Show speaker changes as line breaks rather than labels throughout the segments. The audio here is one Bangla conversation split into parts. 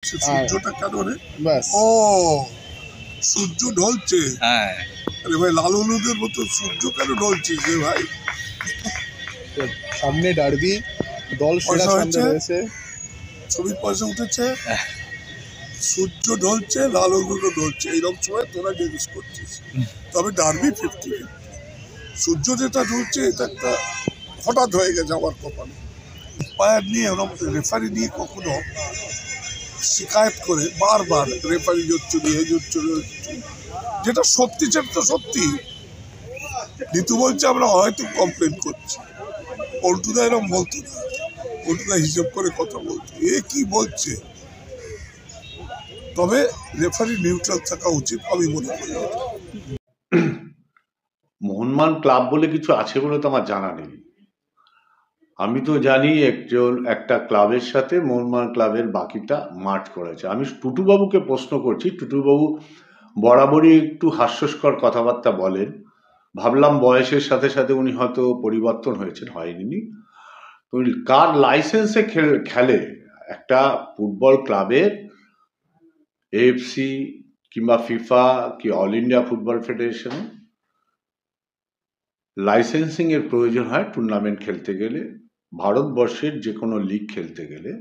হচ্ছে সূর্যটা কেন রে
ব্যাস
ও সূর্য ঢলছে
হ্যাঁ
আরে ভাই লাল হলুদের মতো সূর্য কেন ঢলছিস রে ভাই
সামনে ডার্বি দল সেরা
পয়সা
ছন্দে
হয়েছে
রয়েছে
ছবির পয়সা উঠেছে সূর্য ঢলছে লাল হলুদও ঢলছে এইরকম সময় তোরা জিজ্ঞেস করছিস তবে ডার্বি 50 সূর্য যেটা ঢলছে এটা একটা হঠাৎ হয়ে গেছে আমার কপালে পায়ার নিয়ে এরকম রেফারি নিয়ে কখনো শিকায়ত করে বারবার রেফারি জোচ্চুরি এই জোচ্চুরি যেটা সত্যি সেটা তো সত্যি ঋতু বলছে আমরা হয়তো কমপ্লেন করছি পল্টুদা এরকম বলতো না পল্টুদা হিসেব করে কথা বলতো এ কি বলছে তবে রেফারি নিউট্রাল থাকা উচিত আমি মনে করি
মোহনবাগান ক্লাব বলে কিছু আছে বলে তো আমার জানা নেই আমি তো জানি একটা ক্লাবের সাথে মোহনবাগান ক্লাবের বাকিটা মার্চ করেছে আমি টুটুবাবুকে প্রশ্ন করছি টুটুবাবু বরাবরই একটু হাস্যস্কর কথাবার্তা বলেন ভাবলাম বয়সের সাথে সাথে উনি হয়তো পরিবর্তন হয়েছেন হয়নি কার লাইসেন্সে খেলে একটা ফুটবল ক্লাবের এএফসি কিংবা ফিফা কি অল ইন্ডিয়া ফুটবল ফেডারেশনে লাইসেন্সিং এর প্রয়োজন হয় টুর্নামেন্ট খেলতে গেলে ভারতবর্ষের যে কোনো লিগ খেলতে গেলে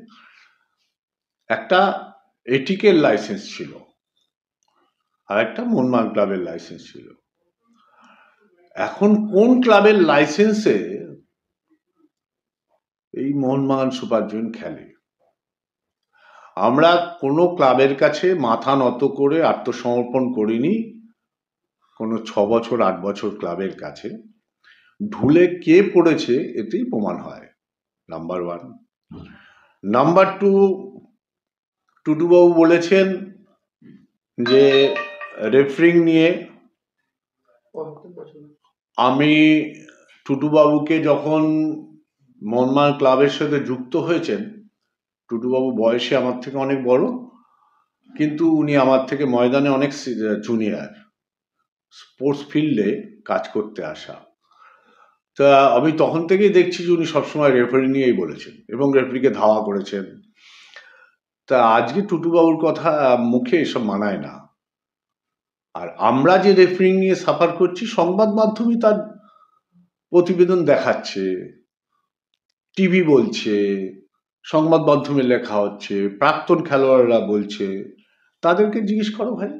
একটা এটিকের লাইসেন্স ছিল আর একটা মোহনবাগান ক্লাবের লাইসেন্স ছিল এখন কোন ক্লাবের লাইসেন্সে এই মোহনবাগান সুপার জয়েন্ট খেলে আমরা কোনো ক্লাবের কাছে মাথা নত করে আত্মসমর্পণ করিনি কোনো 6 বছর 8 বছর ক্লাবের কাছে ঢুলে কে পড়েছে এতেই প্রমাণ হয় নাম্বার 1 নাম্বার 2 টুটুবাবু বলেছেন যে রেফারিং নিয়ে আমি টুটুবাবুকে যখন মোহনবাগান ক্লাবের সাথে যুক্ত হয়েছেন টুটুবাবু বয়সে আমার থেকে অনেক বড় কিন্তু উনি আমার থেকে ময়দানে অনেক জুনিয়র স্পোর্টস ফিল্ডে কাজ করতে আসা তা আমি তখন থেকেই দেখছি যে উনি সবসময় রেফারি নিয়েই বলেছেন এবং রেফারিকে ধাওয়া করেছেন তা আজকে টুটুবাবুর কথা মুখে এসব মানায় না আর আমরা যে রেফারিং নিয়ে সাফার করছি সংবাদ মাধ্যমে তার প্রতিবেদন দেখাচ্ছে টিভি বলছে সংবাদ মাধ্যমে লেখা হচ্ছে প্রাক্তন খেলোয়াড়রা বলছে তাদেরকে জিজ্ঞেস করো ভাই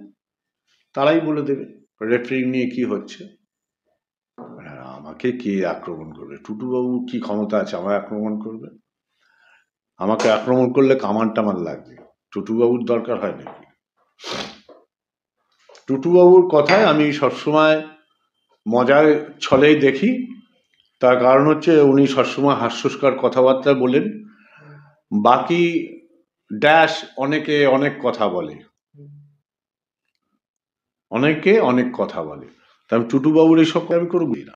তারাই বলে দেবে রেফারিং নিয়ে কি হচ্ছে আমাকে কে আক্রমণ করবে টুটুবাবু কি ক্ষমতা আছে আমায় আক্রমণ করবে আমাকে আক্রমণ করলে কামান টামান লাগবে টুটুবাবুর দরকার হয় নাকি টুটুবাবুর কথায় আমি সবসময় মজার ছলেই দেখি তার কারণ হচ্ছে উনি সবসময় হাস্যস্কর কথাবার্তা বলেন বাকি ড্যাশ অনেকে অনেক কথা বলে অনেকে অনেক কথা বলে তা আমি টুটুবাবুর এইসব আমি করবই না